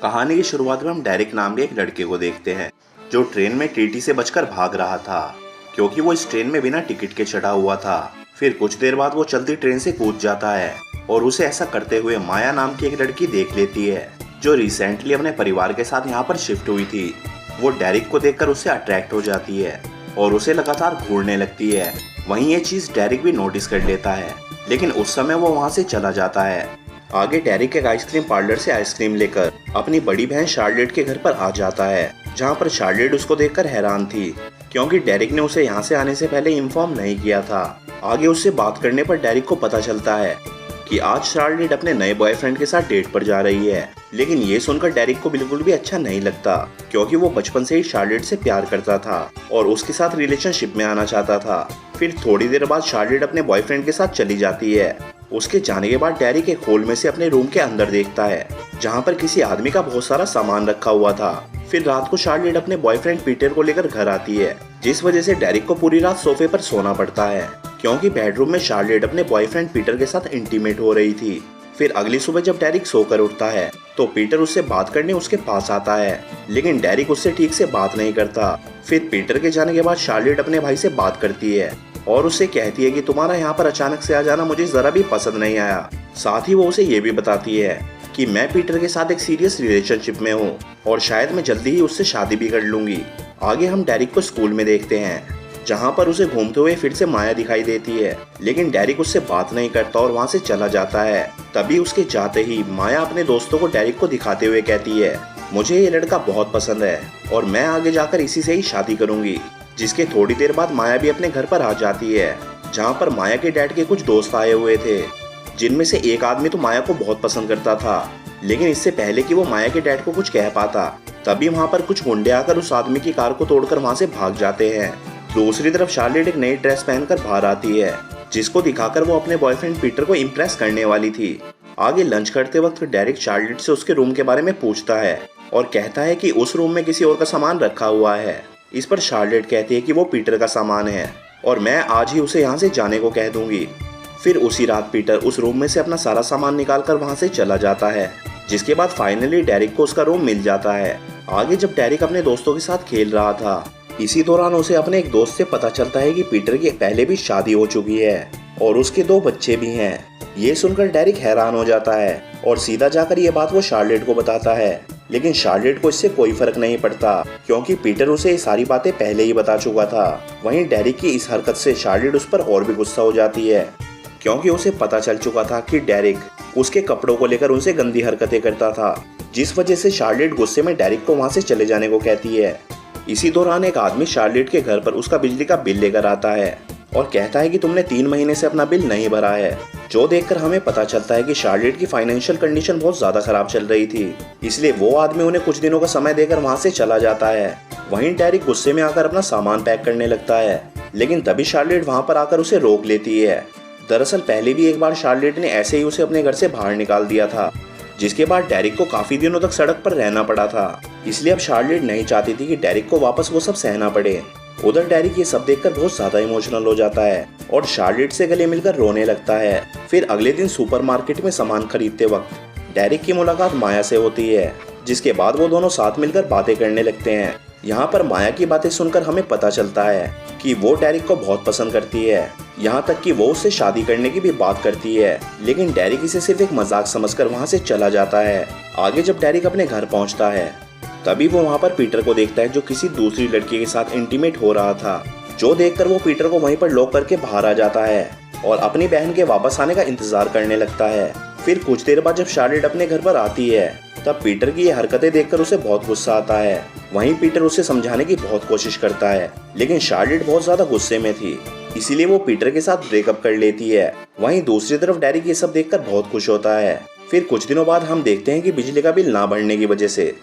कहानी की शुरुआत में हम डेरिक नाम के एक लड़के को देखते हैं जो ट्रेन में टीटी से बचकर भाग रहा था क्योंकि वो इस ट्रेन में बिना टिकट के चढ़ा हुआ था। फिर कुछ देर बाद वो चलती ट्रेन से कूद जाता है और उसे ऐसा करते हुए माया नाम की एक लड़की देख लेती है जो रिसेंटली अपने परिवार के साथ यहाँ पर शिफ्ट हुई थी। वो डेरिक को देखकर उससे अट्रैक्ट हो जाती है और उसे लगातार घूरने लगती है। वहीं ये चीज डेरिक भी नोटिस कर लेता है, लेकिन उस समय वो वहाँ से चला जाता है। आगे डेरिक एक आइसक्रीम पार्लर से आइसक्रीम लेकर अपनी बड़ी बहन शार्लेट के घर पर आ जाता है, जहाँ पर शार्लेट उसको देखकर हैरान थी क्योंकि डेरिक ने उसे यहाँ से आने से पहले इन्फॉर्म नहीं किया था। आगे उससे बात करने पर डेरिक को पता चलता है कि आज शार्लेट अपने नए बॉयफ्रेंड के साथ डेट पर जा रही है, लेकिन ये सुनकर डेरिक को बिल्कुल भी अच्छा नहीं लगता क्योंकि वो बचपन से ही शार्लेट से प्यार करता था और उसके साथ रिलेशनशिप में आना चाहता था। फिर थोड़ी देर बाद शार्लेट अपने बॉयफ्रेंड के साथ चली जाती है। उसके जाने के बाद डेरिक एक होल में से अपने रूम के अंदर देखता है जहाँ पर किसी आदमी का बहुत सारा सामान रखा हुआ था। फिर रात को शार्लेट अपने बॉयफ्रेंड पीटर को लेकर घर आती है, जिस वजह से डेरिक को पूरी रात सोफे पर सोना पड़ता है क्योंकि बेडरूम में शार्लेट अपने बॉयफ्रेंड पीटर के साथ इंटीमेट हो रही थी। फिर अगली सुबह जब डेरिक सोकर उठता है तो पीटर उससे बात करने उसके पास आता है, लेकिन डेरिक उससे ठीक से बात नहीं करता। फिर पीटर के जाने के बाद शार्लेट अपने भाई से बात करती है और उससे कहती है कि तुम्हारा यहाँ पर अचानक से आ जाना मुझे जरा भी पसंद नहीं आया। साथ ही वो उसे ये भी बताती है कि मैं पीटर के साथ एक सीरियस रिलेशनशिप में हूँ और शायद मैं जल्दी ही उससे शादी भी कर लूंगी। आगे हम डेरिक को स्कूल में देखते हैं जहाँ पर उसे घूमते हुए फिर से माया दिखाई देती है, लेकिन डेरिक उससे बात नहीं करता और वहाँ से चला जाता है। तभी उसके जाते ही माया अपने दोस्तों को डेरिक को दिखाते हुए कहती है मुझे ये लड़का बहुत पसंद है और मैं आगे जाकर इसी से ही शादी करूंगी। जिसके थोड़ी देर बाद माया भी अपने घर पर आ जाती है, जहाँ पर माया के डैड के कुछ दोस्त आए हुए थे, जिनमें से एक आदमी तो माया को बहुत पसंद करता था, लेकिन इससे पहले कि वो माया के डैड को कुछ कह पाता तभी वहाँ पर कुछ गुंडे आकर उस आदमी की कार को तोड़कर वहाँ से भाग जाते हैं। दूसरी तरफ शार्लेट एक नई ड्रेस पहनकर बाहर आती है, जिसको दिखाकर वो अपने बॉयफ्रेंड पीटर को इम्प्रेस करने वाली थी। आगे लंच करते वक्त डेरिक शार्लेट से उसके रूम के बारे में पूछता है और कहता है कि उस रूम में किसी और का सामान रखा हुआ है। इस पर शार्लेट कहती है कि वो पीटर का सामान है और मैं आज ही उसे यहाँ से जाने को कह दूंगी। फिर उसी रात पीटर उस रूम में से अपना सारा सामान निकालकर वहाँ से चला जाता है, जिसके बाद फाइनली डेरिक को उसका रूम मिल जाता है। आगे जब डेरिक अपने दोस्तों के साथ खेल रहा था, इसी दौरान उसे अपने एक दोस्त से पता चलता है कि पीटर की पहले भी शादी हो चुकी है और उसके 2 बच्चे भी हैं। ये सुनकर डेरिक हैरान हो जाता है और सीधा जाकर ये बात वो शार्लेट को बताता है, लेकिन शार्लेट को इससे कोई फर्क नहीं पड़ता क्योंकि पीटर उसे ये सारी बातें पहले ही बता चुका था। वहीं डेरिक की इस हरकत से शार्लेट उस पर और भी गुस्सा हो जाती है क्योंकि उसे पता चल चुका था कि डेरिक उसके कपड़ों को लेकर उनसे गंदी हरकतें करता था, जिस वजह से शार्लेट गुस्से में डेरिक को वहाँ से चले जाने को कहती है। इसी दौरान एक आदमी शार्लेट के घर पर उसका बिजली का बिल लेकर आता है और कहता है कि तुमने 3 महीने से अपना बिल नहीं भरा है, जो देखकर हमें पता चलता है कि शार्लेट की फाइनेंशियल कंडीशन बहुत ज्यादा खराब चल रही थी, इसलिए वो आदमी उन्हें कुछ दिनों का समय देकर वहाँ से चला जाता है। वहीं डेरिक गुस्से में आकर अपना सामान पैक करने लगता है, लेकिन तभी शार्लेट वहाँ पर आकर उसे रोक लेती है। दरअसल पहले भी एक बार शार्लेट ने ऐसे ही उसे अपने घर से बाहर निकाल दिया था, जिसके बाद डेरिक को काफी दिनों तक सड़क पर रहना पड़ा था, इसलिए अब शार्लेट नहीं चाहती थी कि डेरिक को वापस वो सब सहना पड़े। उधर डेरिक ये सब देखकर बहुत ज्यादा इमोशनल हो जाता है और शार्लेट से गले मिलकर रोने लगता है। फिर अगले दिन सुपरमार्केट में सामान खरीदते वक्त डेरिक की मुलाकात माया से होती है, जिसके बाद वो दोनों साथ मिलकर बातें करने लगते हैं। यहाँ पर माया की बातें सुनकर हमें पता चलता है कि वो डेरिक को बहुत पसंद करती है, यहाँ तक कि वो उससे शादी करने की भी बात करती है, लेकिन डेरिक इसे सिर्फ एक मजाक समझकर वहाँ से चला जाता है। आगे जब डेरिक अपने घर पहुँचता है तभी वो वहाँ पर पीटर को देखता है जो किसी दूसरी लड़की के साथ इंटीमेट हो रहा था, जो देखकर वो पीटर को वहीं पर लॉक करके बाहर आ जाता है और अपनी बहन के वापस आने का इंतजार करने लगता है। फिर कुछ देर बाद जब शार्लेट अपने घर पर आती है तब पीटर की ये हरकतें देखकर उसे बहुत गुस्सा आता है। वहीं पीटर उसे समझाने की बहुत कोशिश करता है, लेकिन शार्लेट बहुत ज्यादा गुस्से में थी, इसीलिए वो पीटर के साथ ब्रेकअप कर लेती है। वहीं दूसरी तरफ डेरिक ये सब देखकर बहुत खुश होता है। फिर कुछ दिनों बाद हम देखते हैं कि बिजली का बिल ना भरने की वजह से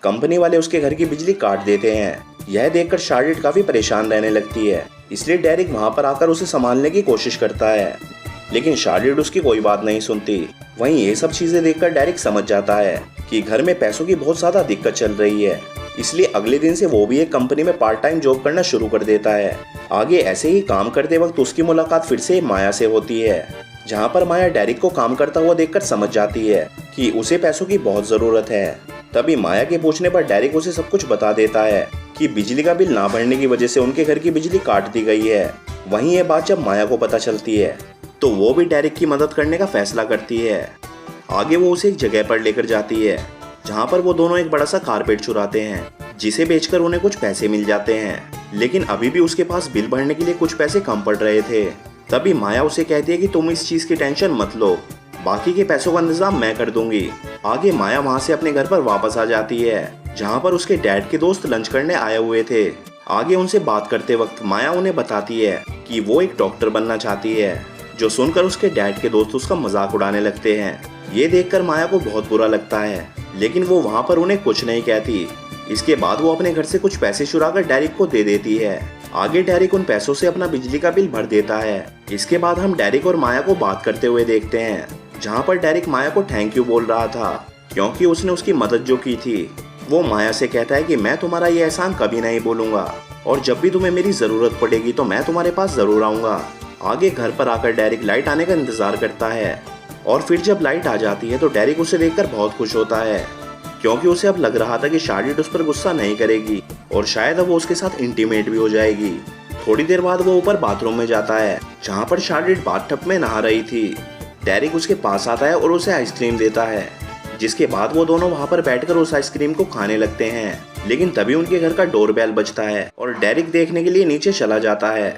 कंपनी वाले उसके घर की बिजली काट देते हैं। यह देखकर शार्लेट काफी परेशान रहने लगती है, इसलिए डेरिक वहां पर आकर उसे संभालने की कोशिश करता है, लेकिन शार्लेट उसकी कोई बात नहीं सुनती। वहीं ये सब चीजें देखकर डेरिक समझ जाता है कि घर में पैसों की बहुत ज्यादा दिक्कत चल रही है, इसलिए अगले दिन से वो भी एक कंपनी में पार्ट टाइम जॉब करना शुरू कर देता है। आगे ऐसे ही काम करते वक्त उसकी मुलाकात फिर से माया से होती है, जहाँ पर माया डेरिक को काम करता हुआ देखकर समझ जाती है कि उसे पैसों की बहुत जरूरत है। तभी माया के पूछने पर डेरिक उसे सब कुछ बता देता है कि बिजली का बिल ना भरने की वजह से उनके घर की बिजली काट दी गई है। वहीं ये बात जब माया को पता चलती है तो वो भी डेरिक की मदद करने का फैसला करती है। आगे वो उसे एक जगह पर लेकर जाती है जहाँ पर वो दोनों एक बड़ा सा कारपेट चुराते हैं, जिसे बेचकर उन्हें कुछ पैसे मिल जाते हैं। लेकिन अभी भी उसके पास बिल भरने के लिए कुछ पैसे कम पड़ रहे थे। तभी माया उसे कहती है कि तुम इस चीज की टेंशन मत लो, बाकी के पैसों का इंतजाम मैं कर दूंगी। आगे माया वहाँ से अपने घर पर वापस आ जाती है जहाँ पर उसके डैड के दोस्त लंच करने आए हुए थे। आगे उनसे बात करते वक्त माया उन्हें बताती है कि वो एक डॉक्टर बनना चाहती है, जो सुनकर उसके डैड के दोस्त उसका मजाक उड़ाने लगते हैं। ये देखकर माया को बहुत बुरा लगता है, लेकिन वो वहाँ पर उन्हें कुछ नहीं कहती। इसके बाद वो अपने घर से कुछ पैसे चुराकर डेरिक को दे देती है। आगे डेरिक उन पैसों से अपना बिजली का बिल भर देता है। इसके बाद हम डेरिक और माया को बात करते हुए देखते हैं, जहाँ पर डेरिक माया को थैंक यू बोल रहा था क्योंकि उसने उसकी मदद जो की थी। वो माया से कहता है कि मैं तुम्हारा ये एहसान कभी नहीं भूलूंगा और जब भी तुम्हें मेरी जरूरत पड़ेगी तो मैं तुम्हारे पास जरूर आऊंगा। आगे घर पर आकर डेरिक लाइट आने का इंतजार करता है और फिर जब लाइट आ जाती है तो डेरिक उसे देखकर बहुत खुश होता है क्योंकि उसे अब लग रहा था कि शार्लेट उस पर गुस्सा नहीं करेगी और शायद अब वो उसके साथ इंटीमेट भी हो जाएगी। थोड़ी देर बाद वो ऊपर बाथरूम में जाता है जहाँ पर शार्लेट बाथटब में नहा रही थी। डेरिक उसके पास आता है और उसे आइसक्रीम देता है, जिसके बाद वो दोनों वहाँ पर बैठकर उस आइसक्रीम को खाने लगते हैं। लेकिन तभी उनके घर का डोरबेल बजता है और डेरिक देखने के लिए नीचे चला जाता है।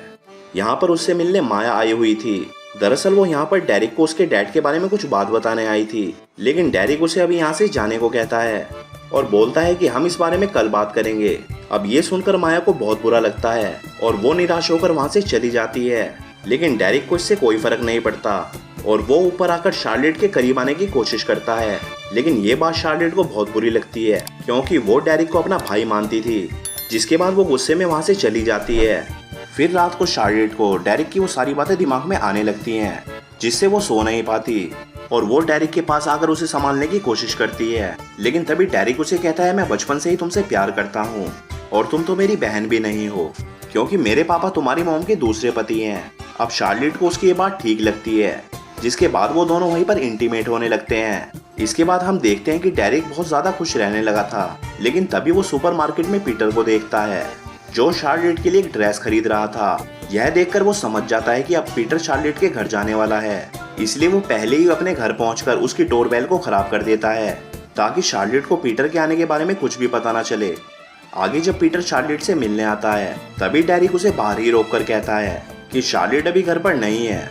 यहाँ पर उससे मिलने माया आई हुई थी। दरअसल वो यहाँ पर डेरिक को उसके डैड के बारे में कुछ बात बताने आई थी, लेकिन डेरिक उसे अभी यहाँ से जाने को कहता है और बोलता है कि हम इस बारे में कल बात करेंगे। अब ये सुनकर माया को बहुत बुरा लगता है और वो निराश होकर वहाँ से चली जाती है। लेकिन डेरिक को इससे कोई फर्क नहीं पड़ता और वो ऊपर आकर शार्लेट के करीब आने की कोशिश करता है। लेकिन ये बात शार्लेट को बहुत बुरी लगती है क्योंकि वो डेरिक को अपना भाई मानती थी। जिसके बाद वो गुस्से में वहाँ से चली जाती है। फिर रात को शार्लेट को डेरिक की वो सारी बातें दिमाग में आने लगती हैं, जिससे वो सो नहीं पाती और वो डेरिक के पास आकर उसे संभालने की कोशिश करती है। लेकिन तभी डेरिक उसे कहता है मैं बचपन से ही तुमसे प्यार करता हूँ और तुम तो मेरी बहन भी नहीं हो क्योंकि मेरे पापा तुम्हारी मॉम के दूसरे पति हैं। अब शार्लेट को उसकी ये बात ठीक लगती है, जिसके बाद वो दोनों वहीं पर इंटीमेट होने लगते हैं। इसके बाद हम देखते हैं कि डेरिक बहुत ज्यादा खुश रहने लगा था, लेकिन तभी वो सुपरमार्केट में पीटर को देखता है जो शार्लेट के लिए एक ड्रेस खरीद रहा था। यह देखकर वो समझ जाता है कि अब पीटर शार्लेट के घर जाने वाला है, इसलिए वो पहले ही अपने घर पहुंचकर उसकी डोरबेल को खराब कर देता है ताकि शार्लेट को पीटर के आने के बारे में कुछ भी पता ना चले। आगे जब पीटर शार्लेट से मिलने आता है तभी डेरिक उसे बाहर ही रोक कर कहता है कि शार्लेट अभी घर पर नहीं है।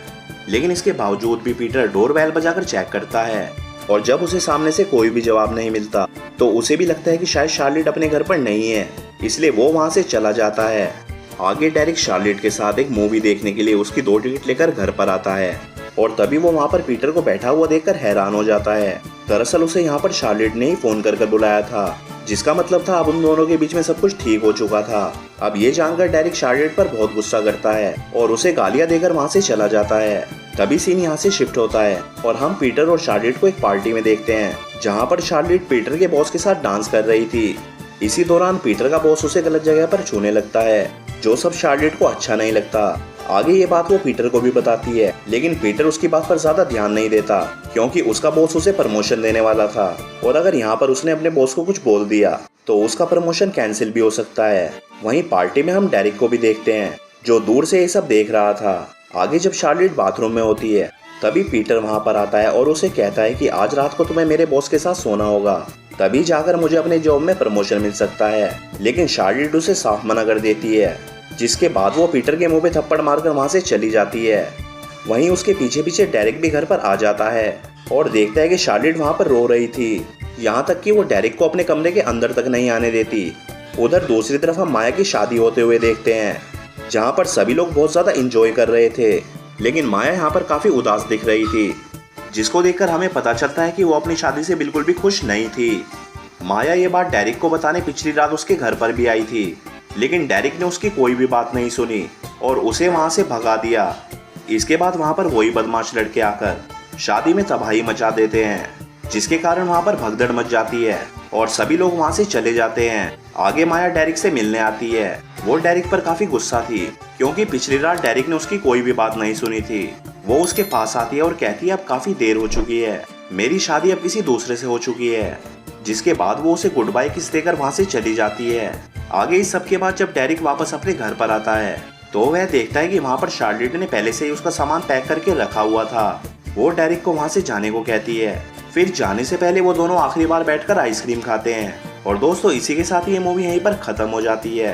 लेकिन इसके बावजूद भी पीटर डोरबेल बजाकर चेक करता है और जब उसे सामने से कोई भी जवाब नहीं मिलता तो उसे भी लगता है कि शायद शार्लेट अपने घर पर नहीं है, इसलिए वो वहाँ से चला जाता है। आगे डेरिक शार्लेट के साथ एक मूवी देखने के लिए उसकी 2 टिकट लेकर घर पर आता है और तभी वो वहाँ पर पीटर को बैठा हुआ देखकर हैरान हो जाता है। दरअसल उसे यहाँ पर शार्लेट ने ही फोन कर बुलाया था, जिसका मतलब था अब उन दोनों के बीच में सब कुछ ठीक हो चुका था। अब ये जानकर डेरिक शार्लेट पर बहुत गुस्सा करता है और उसे गालियां देकर वहाँ से चला जाता है। तभी सीन यहाँ से शिफ्ट होता है और हम पीटर और शार्लेट को एक पार्टी में देखते हैं, जहाँ पर शार्लेट पीटर के बॉस के साथ डांस कर रही थी। इसी दौरान पीटर का बॉस उसे गलत जगह पर छूने लगता है, जो सब शार्लेट को अच्छा नहीं लगता। आगे ये बात वो पीटर को भी बताती है, लेकिन पीटर उसकी बात पर ज्यादा ध्यान नहीं देता क्योंकि उसका बॉस उसे प्रमोशन देने वाला था और अगर यहाँ पर उसने अपने बॉस को कुछ बोल दिया तो उसका प्रमोशन कैंसिल भी हो सकता है। वहीं पार्टी में हम डेरिक को भी देखते हैं जो दूर से ये सब देख रहा था। आगे जब शार्लेट बाथरूम में होती है तभी पीटर वहाँ पर आता है और उसे कहता है कि आज रात को तुम्हें मेरे बॉस के साथ सोना होगा, तभी जाकर मुझे अपने जॉब में प्रमोशन मिल सकता है। लेकिन शार्लेट उसे साफ मना कर देती है, जिसके बाद वो पीटर के मुंह पे थप्पड़ मारकर वहाँ से चली जाती है। वहीं उसके पीछे पीछे डेरिक भी घर पर आ जाता है और देखता है कि शार्लेट वहाँ पर रो रही थी, यहाँ तक कि वो डेरिक को अपने कमरे के अंदर तक नहीं आने देती। उधर दूसरी तरफ हम माया की शादी होते हुए देखते हैं, जहाँ पर सभी लोग बहुत ज़्यादा इंजॉय कर रहे थे, लेकिन माया यहाँ पर काफ़ी उदास दिख रही थी, जिसको देखकर हमें पता चलता है कि वो अपनी शादी से बिल्कुल भी खुश नहीं थी। माया ये बात डेरिक को बताने पिछली रात उसके घर पर भी आई थी, लेकिन डेरिक ने उसकी कोई भी बात नहीं सुनी और उसे वहाँ से भगा दिया। इसके बाद वहाँ पर वही बदमाश लड़के आकर शादी में तबाही मचा देते हैं, जिसके कारण वहाँ पर भगदड़ मच जाती है और सभी लोग वहाँ से चले जाते हैं। आगे माया डेरिक से मिलने आती है। वो डेरिक पर काफी गुस्सा थी क्योंकि पिछली रात डेरिक ने उसकी कोई भी बात नहीं सुनी थी। वो उसके पास आती है और कहती है अब काफी देर हो चुकी है, मेरी शादी अब किसी दूसरे से हो चुकी है। जिसके बाद वो उसे गुड बाय किस देकर वहाँ से चली जाती है। आगे इस सब के बाद जब डेरिक वापस अपने घर पर आता है तो वह देखता है कि वहाँ पर शार्लेट ने पहले से ही उसका सामान पैक करके रखा हुआ था। वो डेरिक को वहाँ से जाने को कहती है। फिर जाने से पहले वो दोनों आखिरी बार बैठकर आइसक्रीम खाते हैं। और दोस्तों इसी के साथ ये मूवी यहीं पर खत्म हो जाती है।